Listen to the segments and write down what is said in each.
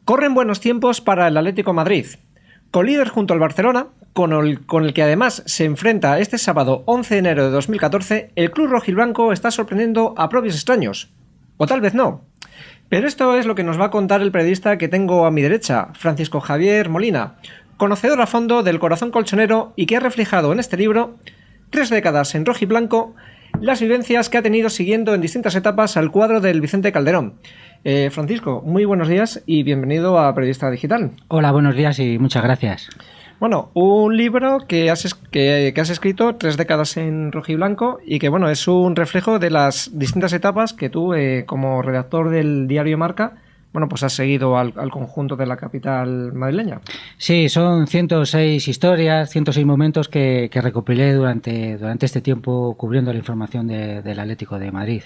Corren buenos tiempos para el Atlético de Madrid. Colíder junto al Barcelona, con el que además se enfrenta este sábado 11 de enero de 2014, el club rojiblanco está sorprendiendo a propios extraños. O tal vez no. Pero esto es lo que nos va a contar el periodista que tengo a mi derecha, Francisco Javier Molina, conocedor a fondo del corazón colchonero y que ha reflejado en este libro 3 décadas en rojiblanco, las vivencias que ha tenido siguiendo en distintas etapas al cuadro del Vicente Calderón. Francisco, muy buenos días y bienvenido a Periodista Digital. Hola, buenos días y muchas gracias. Bueno, un libro que has escrito 3 décadas en rojiblanco y que bueno, es un reflejo de las distintas etapas que tú, como redactor del diario Marca, bueno, pues has seguido al conjunto de la capital madrileña. Sí, son 106 historias, 106 momentos que recopilé durante este tiempo cubriendo la información del Atlético de Madrid.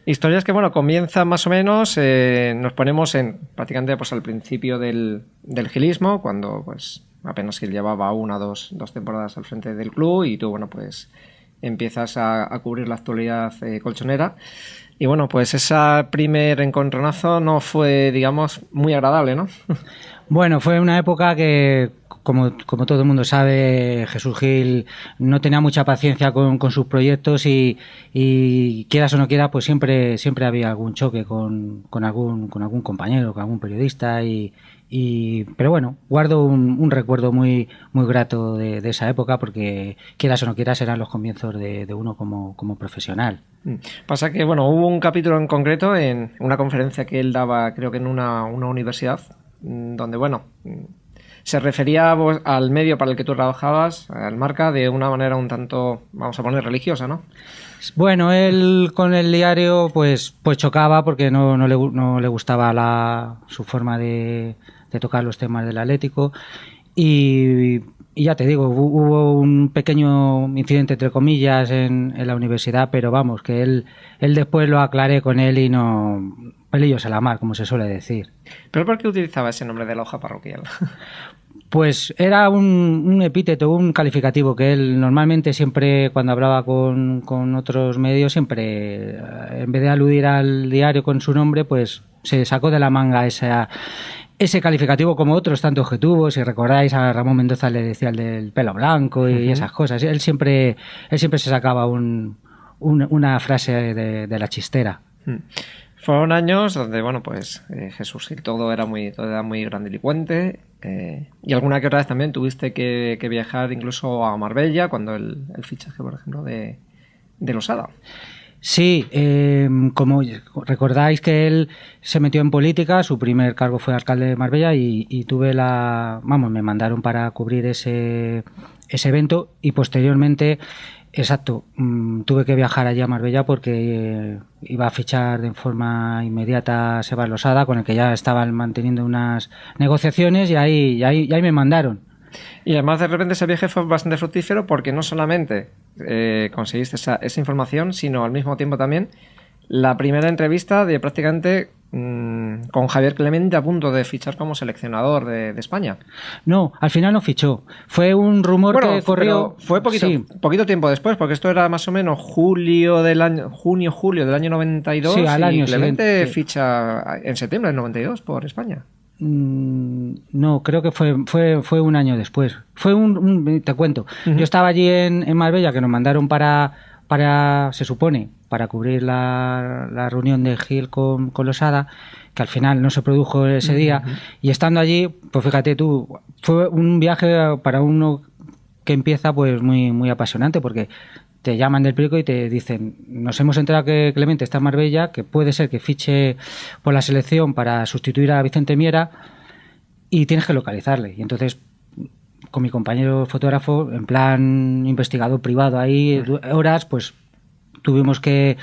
Historias que, bueno, comienzan más o menos, nos ponemos prácticamente pues al principio del gilismo, cuando pues apenas Gil llevaba 1 o 2 temporadas al frente del club y tú, bueno, pues empiezas a cubrir la actualidad colchonera. Y bueno, pues ese primer encontronazo no fue, digamos, muy agradable, ¿no? Bueno, fue una época que, como todo el mundo sabe, Jesús Gil no tenía mucha paciencia con sus proyectos y quieras o no quieras, pues siempre había algún choque con algún compañero, con algún periodista pero bueno, guardo un recuerdo muy grato de esa época porque quieras o no quieras eran los comienzos de uno como profesional. Pasa que, bueno, hubo un capítulo en concreto en una conferencia que él daba, creo que en una universidad, donde, bueno, se refería al medio para el que tú trabajabas, al Marca, de una manera un tanto, vamos a poner, religiosa, ¿no? Bueno, él con el diario pues chocaba porque no le gustaba su forma de tocar los temas del Atlético y ya te digo, hubo un pequeño incidente entre comillas en la universidad, pero vamos, que él después lo aclaré con él y no pelillos a la mar, como se suele decir. ¿Pero por qué utilizaba ese nombre de la hoja parroquial? Pues era un epíteto, un calificativo que él normalmente siempre cuando hablaba con otros medios, siempre en vez de aludir al diario con su nombre, pues se sacó de la manga ese calificativo como otros tantos que tuvo. Si recordáis, a Ramón Mendoza le decía el del pelo blanco y esas cosas. Él siempre se sacaba una frase de la chistera. Fueron años donde, bueno, pues Jesús Gil todo era muy grandilocuente y alguna que otra vez también tuviste que viajar incluso a Marbella cuando el fichaje, por ejemplo, de Losada. Sí, como recordáis que él se metió en política, su primer cargo fue alcalde de Marbella y me mandaron para cubrir ese evento y posteriormente, exacto, tuve que viajar allá a Marbella porque iba a fichar de forma inmediata a Sebas Losada, con el que ya estaban manteniendo unas negociaciones y ahí me mandaron. Y además de repente ese viaje fue bastante fructífero porque no solamente conseguiste esa información, sino al mismo tiempo también la primera entrevista de prácticamente con Javier Clemente a punto de fichar como seleccionador de España. No, al final no fichó. Fue un rumor que corrió. Fue poquito tiempo después, porque esto era más o menos junio-julio del año 92. Sí, al año Clemente siguiente. Ficha en septiembre del 92 por España. No, creo que fue un año después. Te cuento. Yo estaba allí en Marbella, que nos mandaron se supone, para cubrir la reunión de Gil con Losada, que al final no se produjo ese día. Y estando allí, pues fíjate tú, fue un viaje para uno que empieza pues muy apasionante, porque te llaman del periódico y te dicen: nos hemos enterado que Clemente está en Marbella, que puede ser que fiche por la selección para sustituir a Vicente Miera y tienes que localizarle. Y entonces, con mi compañero fotógrafo, en plan investigador privado ahí, horas, pues tuvimos que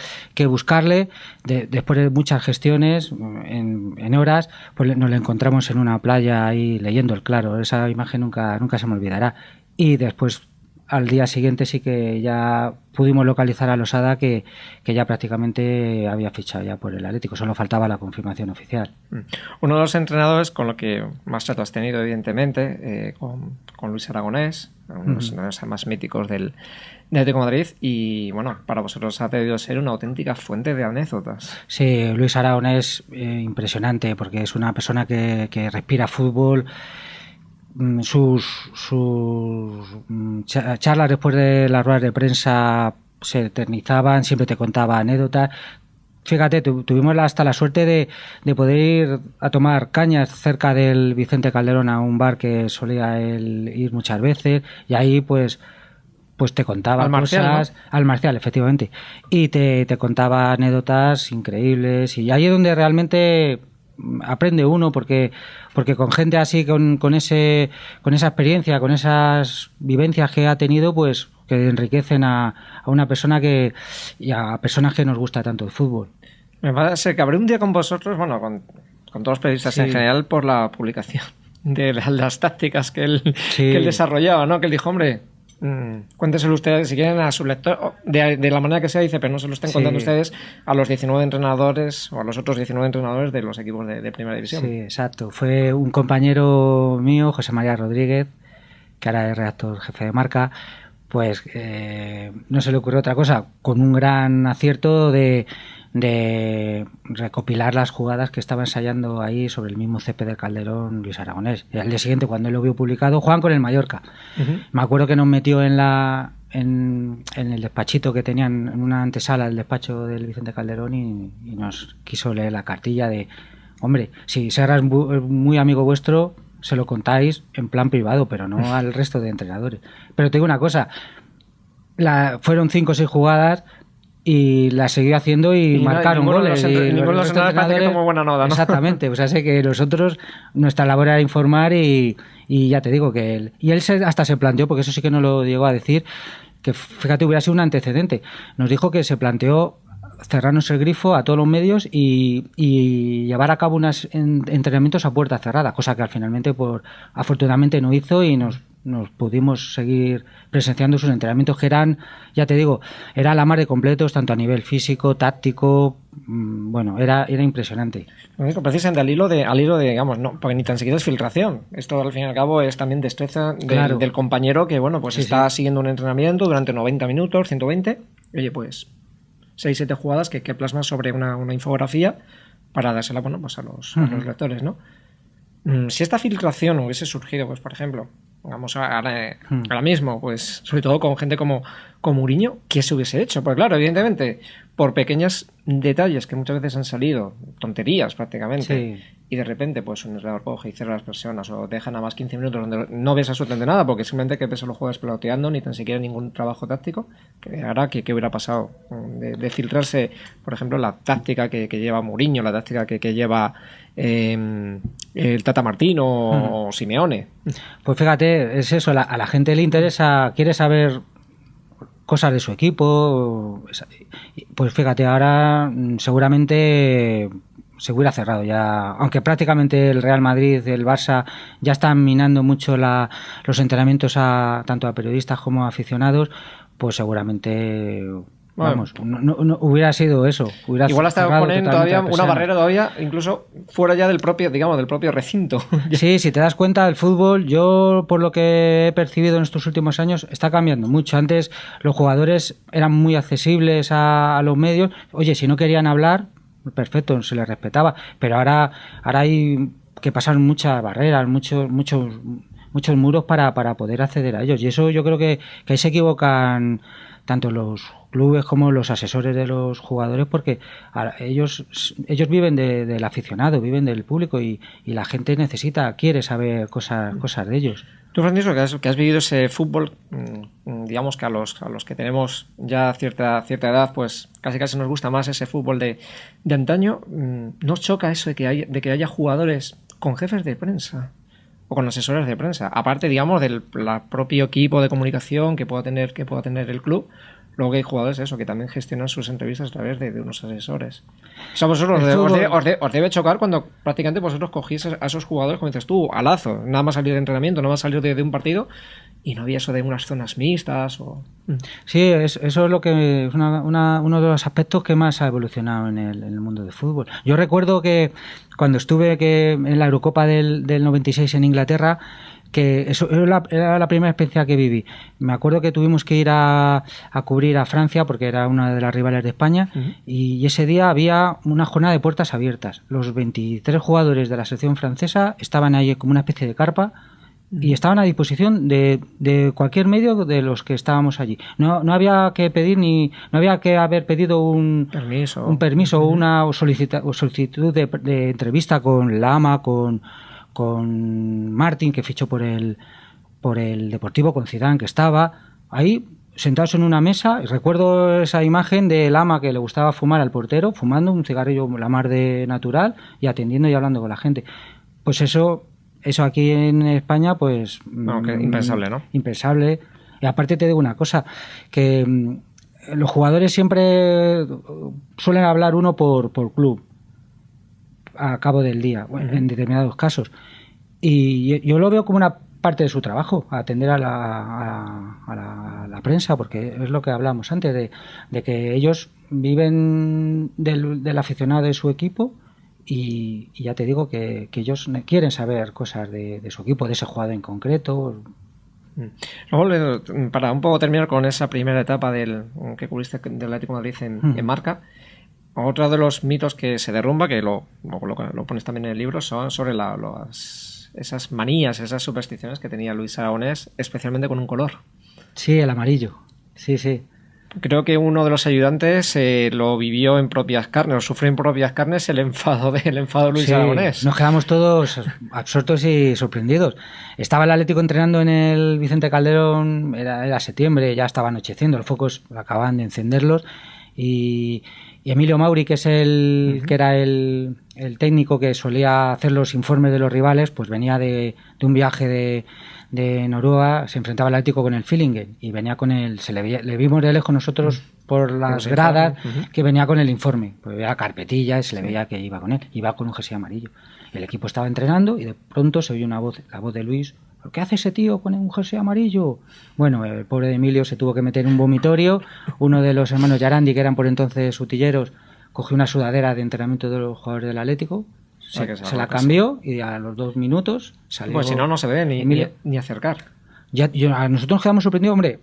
buscarle. Después de muchas gestiones, en horas, pues nos lo encontramos en una playa ahí leyendo el Claro. Esa imagen nunca se me olvidará. Y después al día siguiente sí que ya pudimos localizar a Losada, que ya prácticamente había fichado ya por el Atlético, solo faltaba la confirmación oficial. Uno de los entrenadores con lo que más trato has tenido, evidentemente, con Luis Aragonés, uno de los entrenadores más míticos del Atlético de Madrid, y bueno, para vosotros ha debido ser una auténtica fuente de anécdotas. Sí, Luis Aragonés, impresionante, porque es una persona que respira fútbol. Sus charlas después de las ruedas de prensa se eternizaban, siempre te contaba anécdotas. Fíjate, tuvimos hasta la suerte de poder ir a tomar cañas cerca del Vicente Calderón, a un bar que solía él ir muchas veces, y ahí pues te contaba al Marcial, cosas, ¿no? Al Marcial, efectivamente, y te contaba anécdotas increíbles, y ahí es donde realmente aprende uno, porque con gente así, con esa experiencia, con esas vivencias que ha tenido, pues que enriquecen a una persona y a personas que nos gusta tanto el fútbol. Me parece que habré un día con vosotros, bueno, con todos los periodistas en general, por la publicación de las tácticas que él desarrollaba, ¿no? Que él dijo, hombre, cuénteselo ustedes si quieren a su lector, de la manera que sea, dice, pero no se lo estén contando ustedes a los 19 entrenadores o a los otros 19 entrenadores de los equipos de Primera División. Sí, exacto. Fue un compañero mío, José María Rodríguez, que ahora es redactor jefe de Marca, pues no se le ocurrió otra cosa, con un gran acierto de recopilar las jugadas que estaba ensayando ahí sobre el mismo césped del Calderón Luis Aragonés. Y al día siguiente, cuando él lo vio publicado, juegan con el Mallorca. Me acuerdo que nos metió en el despachito que tenían, en una antesala del despacho del Vicente Calderón, y nos quiso leer la cartilla de, hombre, si Serra es muy amigo vuestro, se lo contáis en plan privado, pero no al resto de entrenadores. Pero te digo una cosa, fueron 5 o 6 jugadas y las seguí haciendo y marcaron goles. Ninguno de los entrenadores como buena nota, ¿no? Exactamente, o sea, sé que nosotros, nuestra labor era informar, y ya te digo que él hasta se planteó, porque eso sí que no lo llegó a decir, que fíjate, hubiera sido un antecedente. Nos dijo que se planteó cerrarnos el grifo a todos los medios y llevar a cabo unos entrenamientos a puerta cerrada, cosa que finalmente afortunadamente no hizo, y nos pudimos seguir presenciando sus entrenamientos, que eran, ya te digo, era la mar de completos, tanto a nivel físico, táctico, bueno, era impresionante. Precisamente al hilo de, digamos, no, porque ni tan siquiera es filtración, esto al fin y al cabo es también destreza del compañero que, bueno, pues está siguiendo un entrenamiento durante 90 minutos, 120, oye, pues 6-7 jugadas que plasma sobre una infografía para dársela, bueno, pues a los lectores, ¿no? Si esta filtración hubiese surgido, pues por ejemplo, digamos ahora mismo, pues sobre todo con gente como Mourinho, ¿qué se hubiese hecho? Pues claro, evidentemente, por pequeños detalles que muchas veces han salido, tonterías prácticamente, y de repente pues un entrenador coge y cierra las personas, o deja nada más 15 minutos donde no ves absolutamente nada, porque simplemente que ves a los jugadores peloteando, ni tan siquiera ningún trabajo táctico, que ahora ¿qué hubiera pasado? De filtrarse, por ejemplo, la táctica que lleva Mourinho, la táctica que lleva el Tata Martino o Simeone. Pues fíjate, es eso, a la gente le interesa, quiere saber cosas de su equipo. Pues fíjate, ahora seguramente se hubiera cerrado ya, aunque prácticamente el Real Madrid, el Barça ya están minando mucho los entrenamientos tanto a periodistas como a aficionados, pues seguramente, vamos, no hubiera sido eso. Igual hasta ponen todavía una barrera todavía, incluso fuera ya del propio, digamos, del propio recinto. Sí, si te das cuenta, el fútbol, yo por lo que he percibido en estos últimos años, está cambiando mucho. Antes los jugadores eran muy accesibles a los medios. Oye, si no querían hablar, perfecto, se les respetaba. Pero ahora hay que pasar muchas barreras, muchos muros para poder acceder a ellos. Y eso yo creo que ahí se equivocan tanto los clubes como los asesores de los jugadores, porque ellos viven del aficionado, viven del público, y la gente quiere saber cosas de ellos. Tú, Francisco, que has vivido ese fútbol, digamos que a los que tenemos ya cierta edad, pues casi nos gusta más ese fútbol de antaño. ¿No os choca eso de que haya jugadores con jefes de prensa o con asesores de prensa? Aparte, digamos, del propio equipo de comunicación que pueda tener el club. Luego que hay jugadores que también gestionan sus entrevistas a través de unos asesores. O sea, vosotros os debe chocar cuando prácticamente vosotros cogís a esos jugadores, como dices tú, a lazo, nada más salir de entrenamiento, nada más salir de un partido, y no había eso de unas zonas mixtas o... Sí, eso es lo que es uno de los aspectos que más ha evolucionado en el mundo del fútbol. Yo recuerdo que cuando estuve en la Eurocopa del 96 en Inglaterra, que eso era la primera experiencia que viví. Me acuerdo que tuvimos que ir a cubrir a Francia porque era una de las rivales de España, y ese día había una jornada de puertas abiertas. Los 23 jugadores de la selección francesa estaban ahí como una especie de carpa y estaban a disposición de cualquier medio de los que estábamos allí. No había que pedir no había que haber pedido un permiso o una solicitud de entrevista con Lama, con Martín, que fichó por el Deportivo, con Zidane, que estaba ahí sentados en una mesa. Y recuerdo esa imagen de Lama, que le gustaba fumar al portero, fumando un cigarrillo la mar de natural y atendiendo y hablando con la gente. Pues eso aquí en España, pues... No, que impensable, ¿no? Impensable. Y aparte te digo una cosa, que los jugadores siempre suelen hablar uno por club a cabo del día, en determinados casos. Y yo lo veo como una parte de su trabajo, atender a la prensa, porque es lo que hablamos antes, de que ellos viven del aficionado de su equipo. Y ya te digo que ellos quieren saber cosas de su equipo, de ese jugador en concreto. Luego, para un poco terminar con esa primera etapa que cubriste del Atlético de Madrid en Marca, otro de los mitos que se derrumba, que lo pones también en el libro, son sobre esas manías, esas supersticiones que tenía Luis Aragonés, especialmente con un color. Sí, el amarillo. Sí. Creo que uno de los ayudantes lo vivió en propias carnes, o sufrió en propias carnes el enfado de Luis Aragonés. Nos quedamos todos absortos y sorprendidos. Estaba el Atlético entrenando en el Vicente Calderón, era septiembre, ya estaba anocheciendo, los focos acababan de encenderlos, y Emilio Mauri, que era el técnico que solía hacer los informes de los rivales, pues venía de un viaje de Noruega, se enfrentaba al Atlético con el Fillingen y venía con le vimos de lejos nosotros por las gradas que venía con el informe, pues veía carpetilla y se le veía que iba con él, iba con un jersey amarillo. El equipo estaba entrenando y de pronto se oyó la voz de Luis: ¿qué hace ese tío con un jersey amarillo? Bueno, el pobre Emilio se tuvo que meter en un vomitorio. Uno de los hermanos Yarandi, que eran por entonces utilleros, cogió una sudadera de entrenamiento de los jugadores del Atlético, se la cambió y a los 2 minutos salió. Pues si no se ve ni acercar. A nosotros nos quedamos sorprendidos, hombre.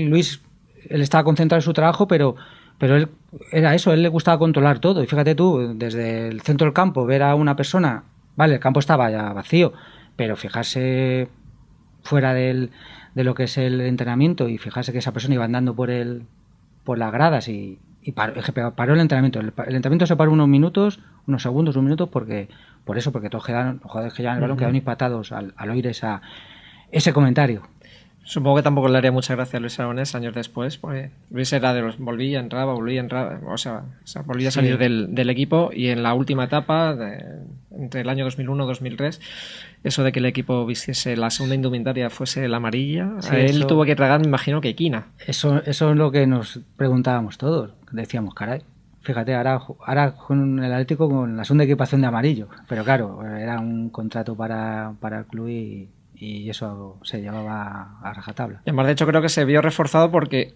Luis estaba concentrado en su trabajo, pero él era eso, él le gustaba controlar todo. Y fíjate tú, desde el centro del campo, ver a una persona, vale, el campo estaba ya vacío, pero fijarse fuera de lo que es el entrenamiento y fijarse que esa persona iba andando por las gradas y paró el entrenamiento. El entrenamiento se paró unos segundos, un minuto, porque todos los jugadores que llevan el balón quedaron impactados al oír ese comentario. Supongo que tampoco le haría mucha gracia a Luis Aragonés años después, porque Luis era de los volvía, entraba, o sea volvía a salir del equipo, y en la última etapa, entre el año 2001-2003, eso de que el equipo vistiese la segunda indumentaria fuese la amarilla, él tuvo que tragar, me imagino, que quina. Eso es lo que nos preguntábamos todos, decíamos, caray, fíjate, ahora con el Atlético con la segunda equipación de amarillo, pero claro, era un contrato para el club y eso se llevaba a rajatabla. Y además, de hecho, creo que se vio reforzado porque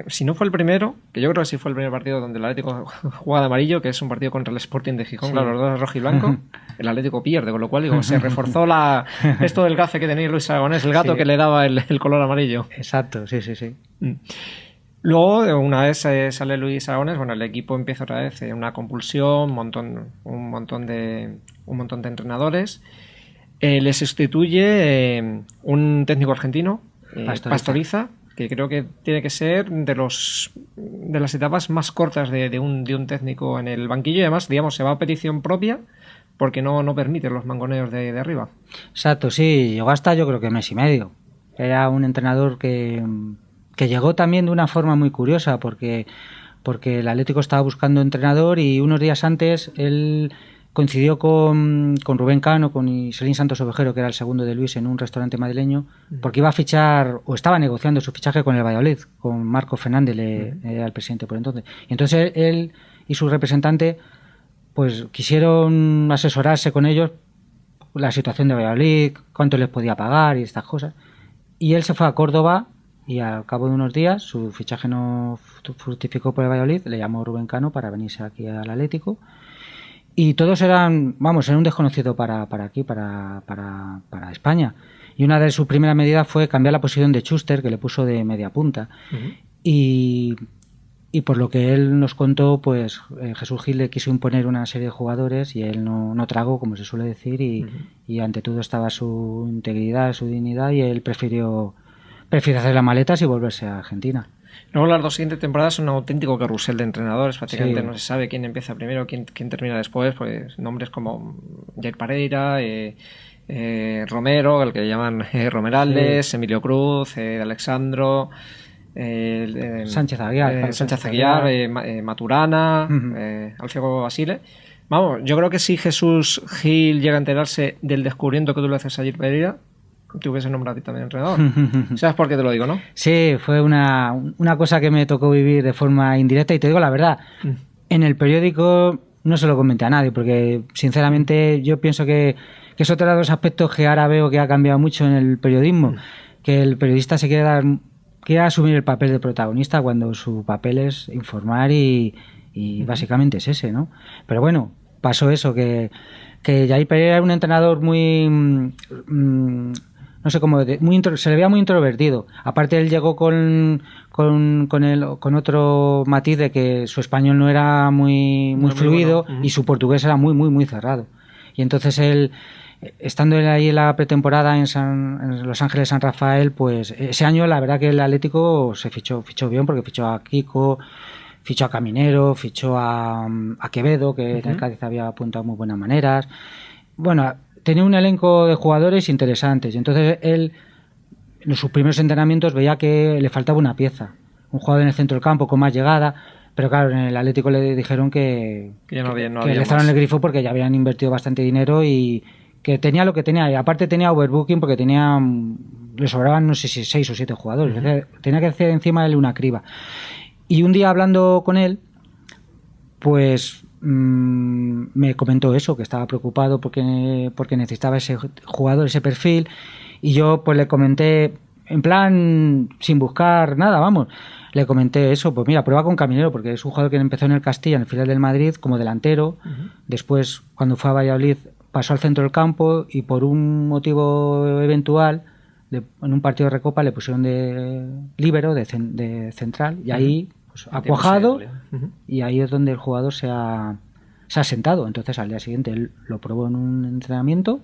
si no fue el primero, que yo creo que sí fue el primer partido donde el Atlético juega de amarillo, que es un partido contra el Sporting de Gijón, claro, los dos rojo y blanco, el Atlético pierde, con lo cual se reforzó esto del gafe que tenía Luis Aragonés, el gato que le daba el color amarillo. Exacto, sí. Luego, una vez sale Luis Aragonés, el equipo empieza otra vez una compulsión, un montón de entrenadores. Le sustituye un técnico argentino, Pastoriza, que creo que tiene que ser de las etapas más cortas de un técnico en el banquillo, y además, digamos, se va a petición propia porque no permite los mangoneos de arriba. Exacto, sí, llegó hasta yo creo que mes y medio. Era un entrenador que llegó también de una forma muy curiosa, porque el Atlético estaba buscando entrenador y unos días antes él coincidió con Rubén Cano, con Iselín Santos Ovejero, que era el segundo de Luis, en un restaurante madrileño, porque iba a fichar, o estaba negociando su fichaje con el Valladolid, con Marco Fernández, el presidente por entonces. Y entonces él y su representante pues quisieron asesorarse con ellos la situación de Valladolid, cuánto les podía pagar y estas cosas. Y él se fue a Córdoba y al cabo de unos días su fichaje no fructificó por el Valladolid, le llamó Rubén Cano para venirse aquí al Atlético. Y todos era un desconocido para aquí, para España. Y una de sus primeras medidas fue cambiar la posición de Schuster, que le puso de media punta. Y por lo que él nos contó, pues Jesús Gil le quiso imponer una serie de jugadores y él no tragó, como se suele decir, y ante todo estaba su integridad, su dignidad, y él prefirió hacer las maletas y volverse a Argentina. Luego las 2 siguientes temporadas son un auténtico carrusel de entrenadores, prácticamente no se sabe quién empieza primero, quién termina después, pues nombres como Jair Pereira, Romero, el que llaman Romeraldes, Emilio Cruz, Alexandro, Sánchez Aguiar, Maturana, Alfredo Basile. Vamos, yo creo que si Jesús Gil llega a enterarse del descubrimiento que tú le haces a Jair Pereira, te hubiese nombrado a ti también entrenador. ¿Sabes por qué te lo digo, no? Sí, fue una cosa que me tocó vivir de forma indirecta, y te digo la verdad, en el periódico no se lo comenté a nadie, porque sinceramente yo pienso que es otro de los aspectos que ahora veo que ha cambiado mucho en el periodismo, que el periodista se quiere asumir el papel de protagonista cuando su papel es informar y básicamente es ese, ¿no? Pero bueno, pasó eso, que Jair Pereira era un entrenador muy... no sé cómo, se le veía muy introvertido. Aparte él llegó con otro matiz de que su español no era muy fluido, muy bueno. Y su portugués era muy cerrado. Y entonces él, estando ahí en la pretemporada en Los Ángeles San Rafael, pues ese año la verdad que el Atlético se fichó bien, porque fichó a Kiko, fichó a Caminero, fichó a Quevedo, que en el Cádiz había apuntado muy buenas maneras. Bueno, tenía un elenco de jugadores interesantes, y entonces él en sus primeros entrenamientos veía que le faltaba una pieza, un jugador en el centro del campo con más llegada, pero claro, en el Atlético le dijeron que le cerraron el grifo porque ya habían invertido bastante dinero y que tenía lo que tenía, y aparte tenía overbooking porque le sobraban no sé si 6 o 7 jugadores, tenía que hacer encima de él una criba. Y un día hablando con él, pues me comentó eso, que estaba preocupado porque necesitaba ese jugador, ese perfil, y yo pues le comenté, en plan sin buscar nada, vamos, le comenté eso, pues mira, prueba con Caminero, porque es un jugador que empezó en el Castilla, en el filial del Madrid, como delantero, después cuando fue a Valladolid pasó al centro del campo y por un motivo eventual, en un partido de Recopa le pusieron de líbero, de central, y ahí pues, ha cuajado, y ahí es donde el jugador se ha sentado. Entonces al día siguiente él lo probó en un entrenamiento,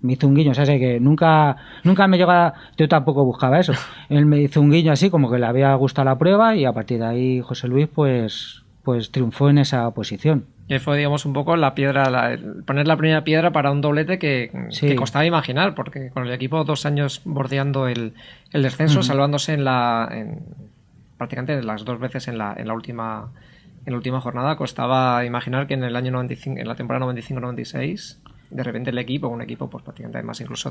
me hizo un guiño, o sea, sé que nunca me llegaba, yo tampoco buscaba eso, él me hizo un guiño así como que le había gustado la prueba, y a partir de ahí José Luis pues triunfó en esa posición. Y fue, digamos, un poco la piedra, poner la primera piedra para un doblete que costaba imaginar, porque con el equipo 2 años bordeando el descenso, salvándose prácticamente las 2 veces en la última jornada, costaba imaginar que en el año 95, en la temporada 95-96, de repente el equipo, un equipo pues prácticamente además incluso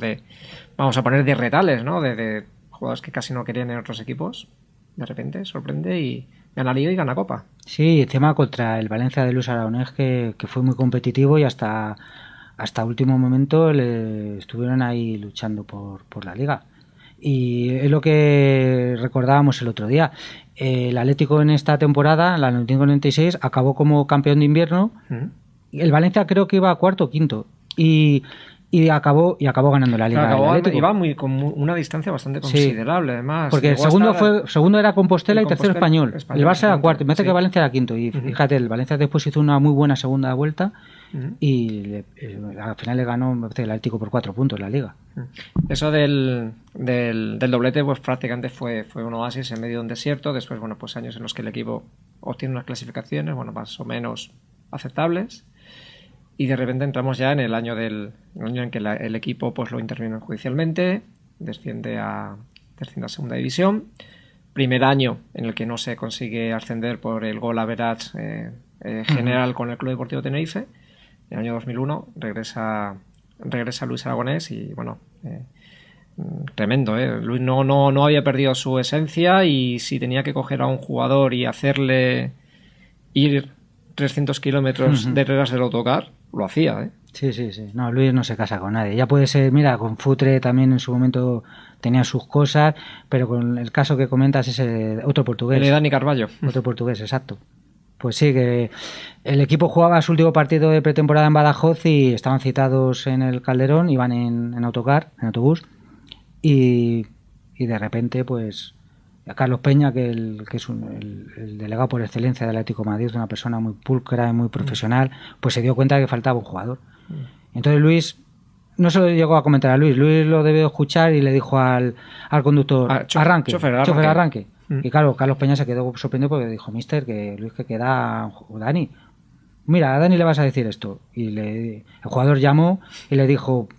vamos a poner de retales, ¿no? De jugadores que casi no querían en otros equipos, de repente sorprende y gana Liga y gana Copa. Sí, encima contra el Valencia de Luis Aragonés, que fue muy competitivo y hasta último momento le estuvieron ahí luchando por la Liga. Y es lo que recordábamos el otro día. El Atlético en esta temporada, en la 95-96, acabó como campeón de invierno. El Valencia creo que iba a cuarto o quinto. Y acabó ganando la Liga. Iba con una distancia bastante considerable, además. Porque el segundo era Compostela y tercero Español. El Barça era cuarto, me parece que Valencia era quinto. Y fíjate, el Valencia después hizo una muy buena segunda vuelta y al final le ganó el Atlético por 4 puntos la Liga. Eso del doblete pues prácticamente fue un oasis en medio de un desierto. Después, bueno, pues años en los que el equipo obtiene unas clasificaciones, bueno, más o menos aceptables. Y de repente entramos ya en el año en que el equipo pues lo interviene judicialmente, desciende a segunda división. Primer año en el que no se consigue ascender por el gol average general con el Club Deportivo Tenerife. En el año 2001 regresa Luis Aragonés y bueno, tremendo, Luis no había perdido su esencia, y si tenía que coger a un jugador y hacerle ir 300 kilómetros detrás del autocar, lo hacía, Sí. No, Luis no se casa con nadie. Ya puede ser, mira, con Futre también en su momento tenía sus cosas, pero con el caso que comentas es otro portugués. El de Dani Carballo. Otro portugués, exacto. Pues sí, que el equipo jugaba su último partido de pretemporada en Badajoz y estaban citados en el Calderón, iban en autobús, y de repente, pues, a Carlos Peña, que es el delegado por excelencia del Atlético de Madrid, una persona muy pulcra y muy profesional, pues se dio cuenta de que faltaba un jugador. Entonces Luis, no se lo llegó a comentar a Luis lo debió escuchar y le dijo al conductor, arranque. Y claro, Carlos Peña se quedó sorprendido porque dijo, mister, que Luis, que queda Dani. Mira, a Dani le vas a decir esto. Y el jugador llamó y le dijo,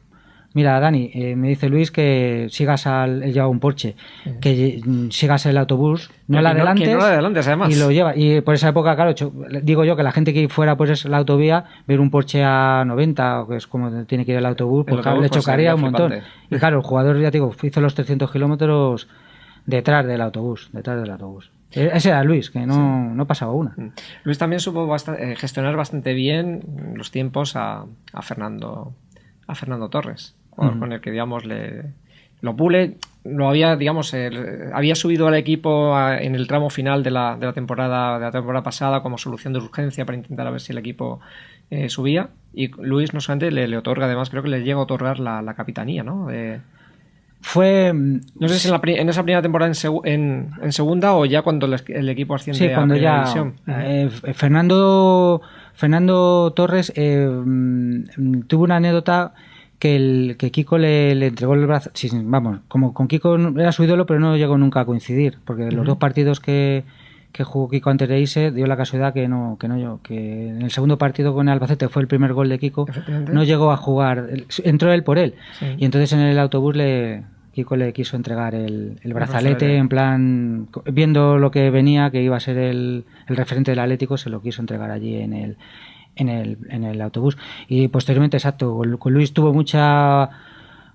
mira, Dani, me dice Luis que sigas él lleva un Porsche, que sigas el autobús, no lo adelantes, además. Y lo lleva. Y por esa época, claro, digo yo que la gente que fuera por la autovía, ver un Porsche a 90, que es como tiene que ir el autobús, pues claro, le chocaría un montón. Y claro, el jugador, ya te digo, hizo los 300 kilómetros detrás del autobús. Ese era Luis, que no pasaba una. Luis también supo gestionar bastante bien los tiempos a Fernando Torres, jugador con el que, digamos, lo pule. Lo había, digamos, había subido al equipo en el tramo final de la temporada pasada como solución de urgencia para intentar a ver si el equipo subía, y Luis no solamente le otorga, además creo que le llega a otorgar la capitanía, ¿no? No sé si en esa primera temporada en segunda o ya cuando el equipo asciende a primera división. Fernando Torres tuvo una anécdota que Kiko le entregó el brazo. Sí, vamos, como con Kiko era su ídolo, pero no llegó nunca a coincidir, porque los dos partidos que jugó Kiko antes de irse, dio la casualidad que en el segundo partido con el Albacete fue el primer gol de Kiko, no llegó a jugar, entró él por él, y entonces en el autobús Kiko le quiso entregar el brazalete, en plan, viendo lo que venía, que iba a ser el referente del Atlético, se lo quiso entregar allí en el autobús. Y posteriormente, exacto, con Luis tuvo mucha...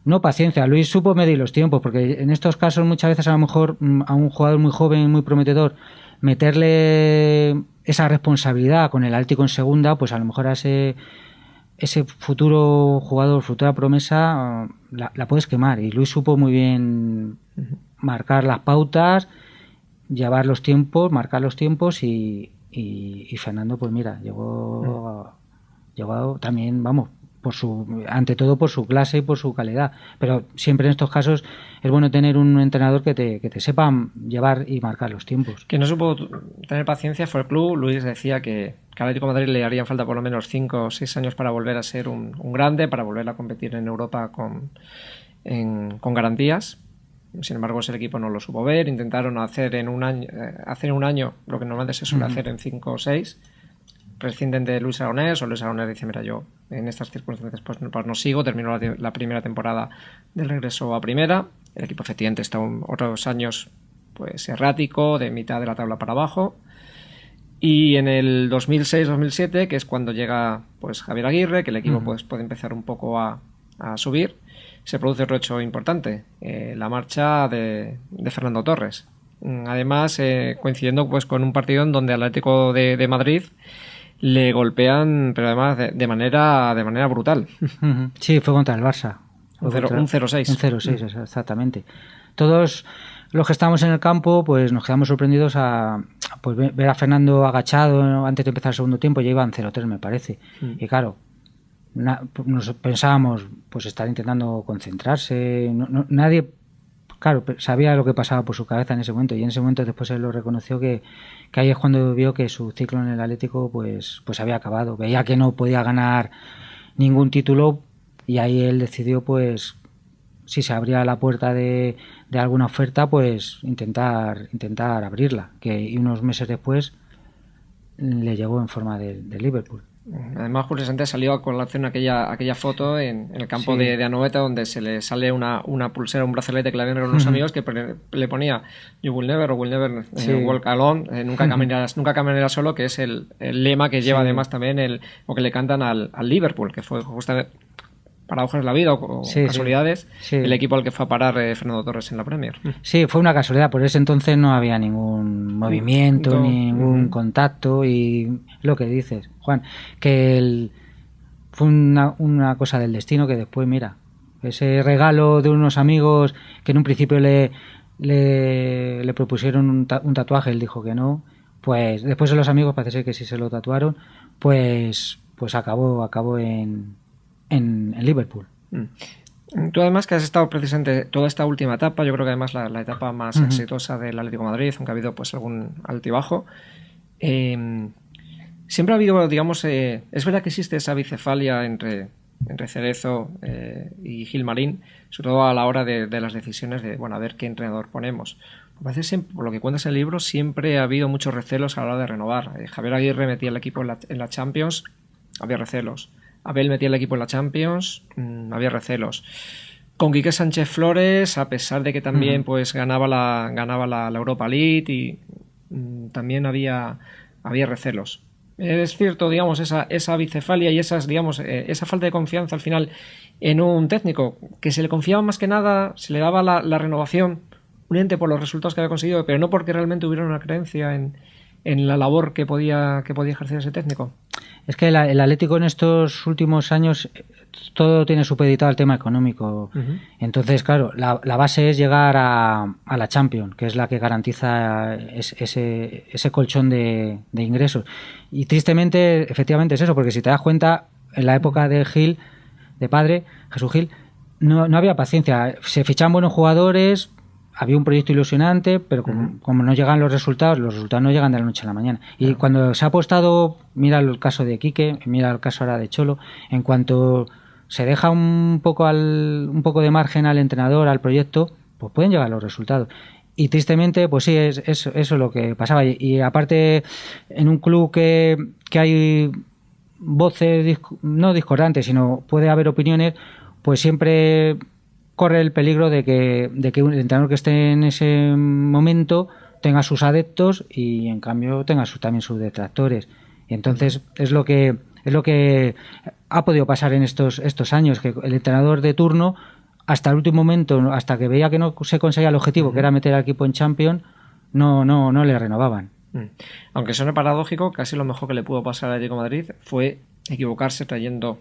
No paciencia, Luis supo medir los tiempos, porque en estos casos muchas veces a lo mejor a un jugador muy joven, muy prometedor, meterle esa responsabilidad con el Atlético en segunda, pues a lo mejor a ese futuro jugador, futura promesa, la puedes quemar. Y Luis supo muy bien marcar las pautas, llevar los tiempos, marcar los tiempos, y Fernando, pues mira, llegó también, vamos, ante todo por su clase y por su calidad. Pero siempre en estos casos es bueno tener un entrenador que te sepa llevar y marcar los tiempos. Que no supo tener paciencia fue el club. Luis decía que al Atlético de Madrid le harían falta por lo menos 5 o 6 años para volver a ser un grande, para volver a competir en Europa con garantías. Sin embargo, ese equipo no lo supo ver. Intentaron hacer en un año lo que normalmente se suele hacer en 5 o 6. Prescinden de Luis Aragonés, o Luis Aragonés dice, mira, yo en estas circunstancias pues no sigo, terminó la primera temporada del regreso a primera. El equipo efectivamente está otros años pues errático, de mitad de la tabla para abajo, y en el 2006-2007, que es cuando llega pues Javier Aguirre, que el equipo pues puede empezar un poco a subir, se produce otro hecho importante, la marcha de Fernando Torres. Además, coincidiendo pues con un partido en donde el Atlético de Madrid le golpean, pero además de manera brutal. Sí, fue contra el Barça. Un 0-6. Un 0-6, exactamente. Todos los que estábamos en el campo, pues nos quedamos sorprendidos pues ver a Fernando agachado antes de empezar el segundo tiempo. Ya iban 0-3, me parece. Y claro, nos pensábamos, pues estar intentando concentrarse. Nadie, claro, sabía lo que pasaba por su cabeza en ese momento, y en ese momento después él lo reconoció, que ahí es cuando vio que su ciclo en el Atlético pues había acabado. Veía que no podía ganar ningún título, y ahí él decidió, pues si se abría la puerta de alguna oferta, pues intentar abrirla, y unos meses después le llegó en forma de Liverpool. Además, curiosamente salió a colación aquella foto en el campo de Anoeta, donde se le sale una pulsera, un brazalete que le habían regalado unos amigos, que le ponía "You will never walk alone", nunca caminarás solo, que es el lema que lleva además también o que le cantan al Liverpool, que fue justamente, paradojas de la vida o casualidades, el equipo al que fue a parar Fernando Torres en la Premier. Sí, fue una casualidad. Por ese entonces no había ningún movimiento, ningún contacto, y lo que dices, Juan, que fue una cosa del destino que después, mira, ese regalo de unos amigos que en un principio le propusieron un tatuaje, él dijo que no, pues después de los amigos parece ser que sí se lo tatuaron, pues acabó en Liverpool. Tú además que has estado precisamente toda esta última etapa, yo creo que además la etapa más exitosa del Atlético de Madrid, aunque ha habido pues algún altibajo, siempre ha habido, digamos, es verdad que existe esa bicefalia entre Cerezo y Gilmarín, sobre todo a la hora de las decisiones de, bueno, a ver qué entrenador ponemos. Me parece siempre, por lo que cuentas en el libro, siempre ha habido muchos recelos a la hora de renovar. Javier Aguirre metía el equipo en la Champions, había recelos. Abel metía el equipo en la Champions, había recelos. Con Quique Sánchez Flores, a pesar de que también pues ganaba la Europa League y también había recelos. Es cierto, digamos, esa bicefalia y esas, digamos, esa falta de confianza al final en un técnico que se le confiaba más que nada, se le daba la renovación únicamente por los resultados que había conseguido, pero no porque realmente hubiera una creencia en la labor que podía ejercer ese técnico. Es que el Atlético en estos últimos años todo tiene supeditado al tema económico. Entonces, claro, la base es llegar a la Champions, que es la que garantiza ese colchón de ingresos. Y tristemente, efectivamente es eso, porque si te das cuenta, en la época de Gil, de padre, Jesús Gil, no había paciencia. Se fichaban buenos jugadores, había un proyecto ilusionante, pero como no llegan los resultados no llegan de la noche a la mañana. Y cuando se ha apostado, mira el caso de Quique, mira el caso ahora de Cholo, en cuanto se deja un poco de margen al entrenador, al proyecto, pues pueden llegar los resultados. Y tristemente, pues sí, es eso es lo que pasaba. Y aparte, en un club que hay voces no discordantes, sino puede haber opiniones, pues siempre corre el peligro de que el entrenador que esté en ese momento tenga sus adeptos y en cambio tenga también sus detractores. Y entonces es lo que ha podido pasar en estos años, que el entrenador de turno hasta el último momento, hasta que veía que no se conseguía el objetivo, que era meter al equipo en Champions, no le renovaban. Aunque suene paradójico, casi lo mejor que le pudo pasar al Atlético de Madrid fue equivocarse trayendo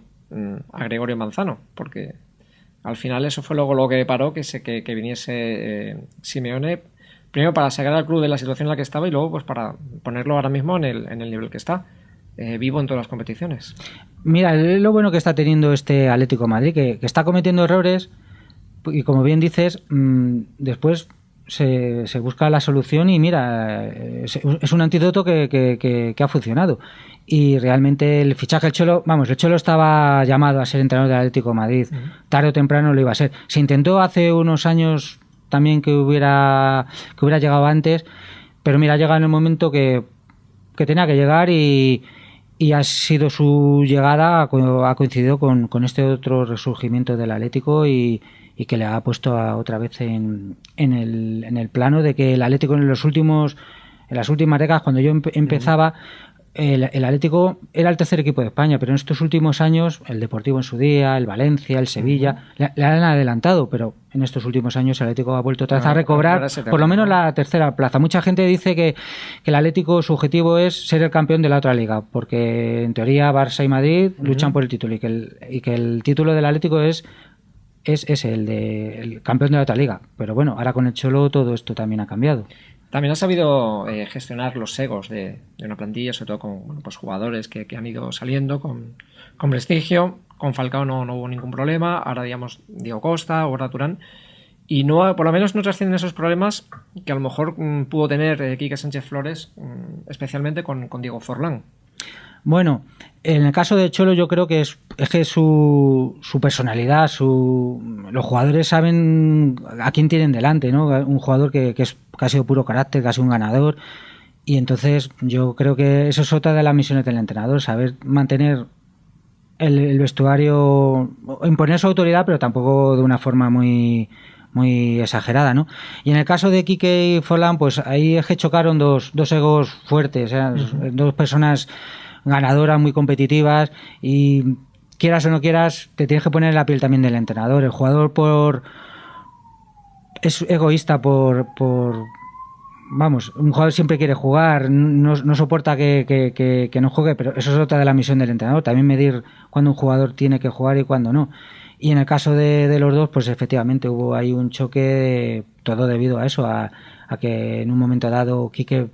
a Gregorio Manzano, porque al final eso fue luego lo que paró que viniese Simeone, primero para sacar al club de la situación en la que estaba y luego pues para ponerlo ahora mismo en el nivel que está, vivo en todas las competiciones. Mira, lo bueno que está teniendo este Atlético de Madrid, que está cometiendo errores y como bien dices, después se busca la solución y mira, es un antídoto que ha funcionado. Y realmente el fichaje del Cholo, el Cholo estaba llamado a ser entrenador del Atlético de Madrid, tarde o temprano lo iba a ser. Se intentó hace unos años también que hubiera llegado antes, pero mira, ha llegado en el momento que tenía que llegar y ha sido su llegada, ha coincidido con este otro resurgimiento del Atlético y que le ha puesto otra vez en el plano de que el Atlético en las últimas décadas, cuando yo empezaba, el Atlético era el tercer equipo de España, pero en estos últimos años el Deportivo en su día, el Valencia, el Sevilla le han adelantado, pero en estos últimos años el Atlético ha vuelto otra vez a recobrar por lo menos la tercera plaza. Mucha gente dice que el Atlético, su objetivo es ser el campeón de la otra liga, porque en teoría Barça y Madrid luchan por el título y que el título del Atlético es el campeón de la otra liga. Pero bueno, ahora con el Cholo todo esto también ha cambiado. También ha sabido gestionar los egos de una plantilla, sobre todo con pues jugadores que han ido saliendo con prestigio. Con Falcao no hubo ningún problema. Ahora, digamos, Diego Costa o Turán. Y por lo menos no trascienden esos problemas que a lo mejor pudo tener Quique Sánchez Flores, especialmente con Diego Forlán. Bueno, en el caso de Cholo yo creo que es que su personalidad, los jugadores saben a quién tienen delante, ¿no? Un jugador que ha sido puro carácter, que ha sido un ganador, y entonces yo creo que eso es otra de las misiones del entrenador, saber mantener el vestuario, imponer su autoridad, pero tampoco de una forma muy exagerada, ¿no? Y en el caso de Quique y Forlán, pues ahí es que chocaron dos egos fuertes, dos personas ganadoras, muy competitivas, y quieras o no quieras, te tienes que poner en la piel también del entrenador. El jugador es egoísta por vamos, un jugador siempre quiere jugar, no soporta que no juegue, pero eso es otra de la misión del entrenador, también medir cuándo un jugador tiene que jugar y cuándo no. Y en el caso de los dos, pues efectivamente hubo ahí un choque, todo debido a eso, a que en un momento dado Quique,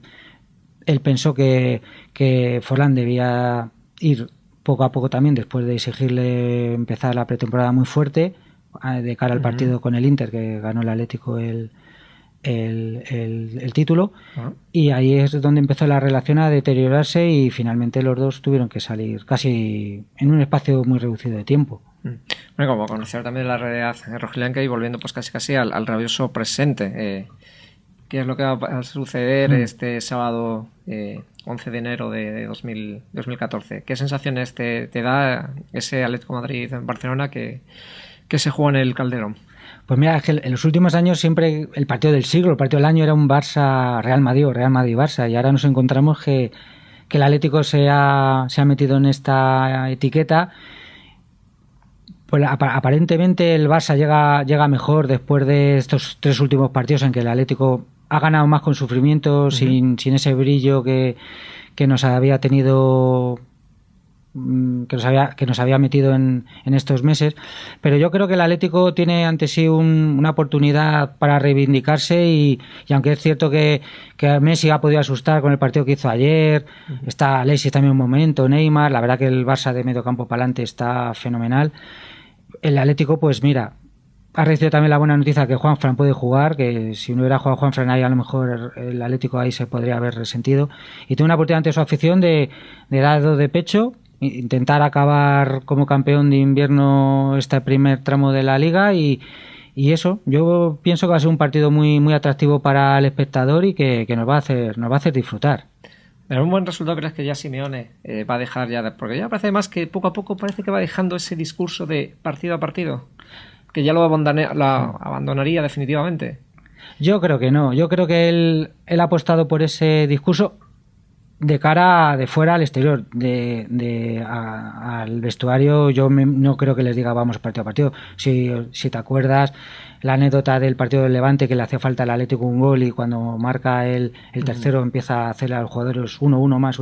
él pensó que Forlán debía ir poco a poco también, después de exigirle empezar la pretemporada muy fuerte, de cara al partido con el Inter, que ganó el Atlético el título, y ahí es donde empezó la relación a deteriorarse y finalmente los dos tuvieron que salir casi en un espacio muy reducido de tiempo. Bueno, como conocer también la realidad rojiblanca y volviendo pues casi al rabioso presente, ¿qué es lo que va a suceder este sábado 11 de enero de 2014? ¿Qué sensaciones te da ese Atlético Madrid-Barcelona que se juega en el Calderón? Pues mira, es que en los últimos años siempre el partido del siglo, el partido del año era un Barça-Real Madrid o Real Madrid-Barça, y ahora nos encontramos que el Atlético se ha metido en esta etiqueta. Pues aparentemente el Barça llega mejor después de estos 3 últimos partidos en que el Atlético ha ganado más con sufrimiento, sin ese brillo que nos había tenido, que nos había metido en estos meses. Pero yo creo que el Atlético tiene ante sí una oportunidad para reivindicarse y aunque es cierto que Messi ha podido asustar con el partido que hizo ayer, está Alexis también un momento, Neymar, la verdad que el Barça de medio campo para adelante está fenomenal. El Atlético, pues mira, ha recibido también la buena noticia que Juanfran puede jugar, que si no hubiera jugado Juanfran ahí a lo mejor el Atlético ahí se podría haber resentido, y tiene una oportunidad ante su afición de dar de pecho, intentar acabar como campeón de invierno este primer tramo de la Liga y eso, yo pienso que va a ser un partido muy, muy atractivo para el espectador y que nos va a hacer disfrutar. ¿Pero un buen resultado crees que ya Simeone va a dejar ya? Porque ya parece más que poco a poco parece que va dejando ese discurso de partido a partido, que ya lo abandonaría definitivamente. Yo creo que no, yo creo que él ha apostado por ese discurso de cara de fuera al exterior, al vestuario. Yo no creo que les diga vamos partido a partido. Si te acuerdas la anécdota del partido del Levante, que le hacía falta al Atlético un gol y cuando marca el tercero empieza a hacerle a los jugadores uno más.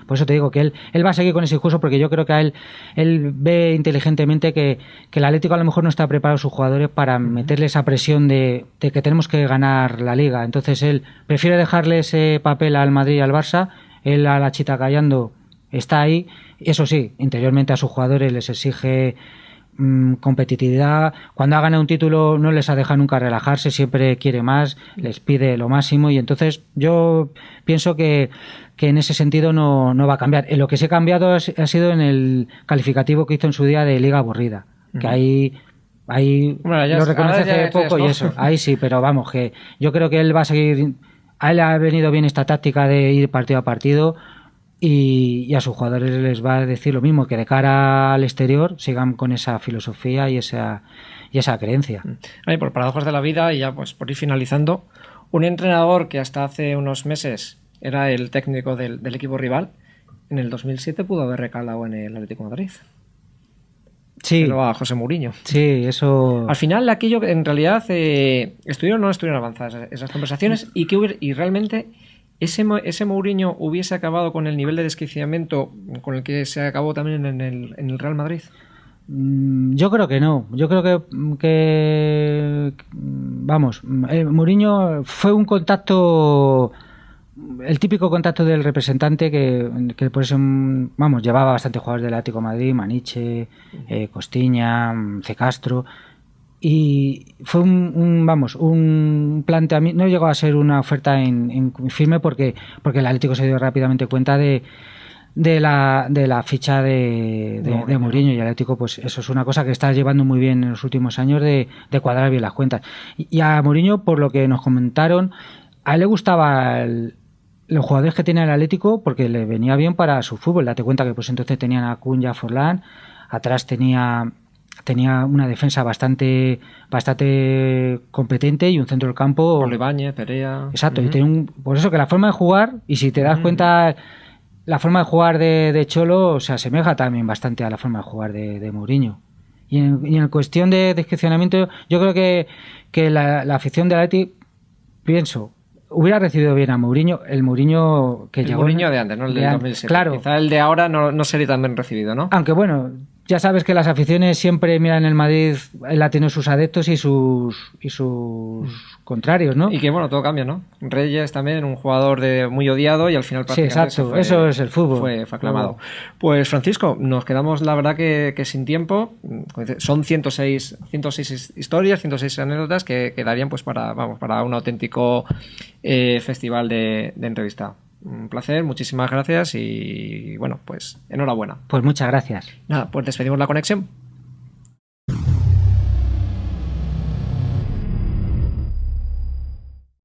Por eso te digo que él va a seguir con ese discurso, porque yo creo que él ve inteligentemente que el Atlético a lo mejor no está preparado sus jugadores para meterle esa presión de que tenemos que ganar la Liga. Entonces él prefiere dejarle ese papel al Madrid y al Barça. Él a la chita callando está ahí. Eso sí, interiormente a sus jugadores les exige competitividad. Cuando ha ganado un título no les ha dejado nunca relajarse, siempre quiere más, les pide lo máximo, y entonces yo pienso que en ese sentido no va a cambiar. En lo que sí ha cambiado ha sido en el calificativo que hizo en su día de liga aburrida, que ahí bueno, lo reconoce hace poco y eso, ahí sí, pero vamos, que yo creo que él va a seguir. A él ha venido bien esta táctica de ir partido a partido y a sus jugadores les va a decir lo mismo, que de cara al exterior sigan con esa filosofía y esa creencia. Por paradojas de la vida, y ya pues por ir finalizando, un entrenador que hasta hace unos meses era el técnico del equipo rival, en el 2007 pudo haber recalado en el Atlético de Madrid. Sí. Pero a José Mourinho. Sí, eso. Al final, aquello en realidad estuvieron o no estuvieron avanzadas esas conversaciones, y realmente ese Mourinho hubiese acabado con el nivel de desquiciamiento con el que se acabó también en el Real Madrid. Yo creo que no. Yo creo que vamos, Mourinho fue un contacto, el típico contacto del representante que por eso, vamos, llevaba bastante jugadores del Atlético de Madrid, Maniche, Costiña, C. Castro, y fue un planteamiento. No llegó a ser una oferta en firme porque el Atlético se dio rápidamente cuenta de la ficha de Mourinho, y el Atlético, pues eso es una cosa que está llevando muy bien en los últimos años, de cuadrar bien las cuentas. Y a Mourinho, por lo que nos comentaron, a él le gustaba los jugadores que tiene el Atlético porque le venía bien para su fútbol. Date cuenta que pues entonces tenían a Cunha, Forlán, atrás tenía una defensa bastante competente y un centro del campo. Pablo Ibáñez, Perea. Exacto, y por eso que la forma de jugar, y si te das cuenta, la forma de jugar de Cholo se asemeja también bastante a la forma de jugar de Mourinho. Y en cuestión de discrecionamiento, yo creo que la afición del Atleti, pienso, hubiera recibido bien a Mourinho, el Mourinho que llegó... El Mourinho de antes, no el del 2007. Claro. Quizá el de ahora no sería tan bien recibido, ¿no? Aunque bueno, ya sabes que las aficiones siempre miran el Madrid, él ha tenido sus adeptos y sus contrarios, ¿no? Y que bueno, todo cambia, ¿no? Reyes también, un jugador muy odiado y al final Sí, exacto, eso es el fútbol. Fue aclamado. Pues Francisco, nos quedamos la verdad que sin tiempo. Son 106 historias, 106 anécdotas que darían pues para un auténtico festival de entrevista. Un placer, muchísimas gracias y bueno, pues enhorabuena. Pues muchas gracias. Nada, pues despedimos la conexión.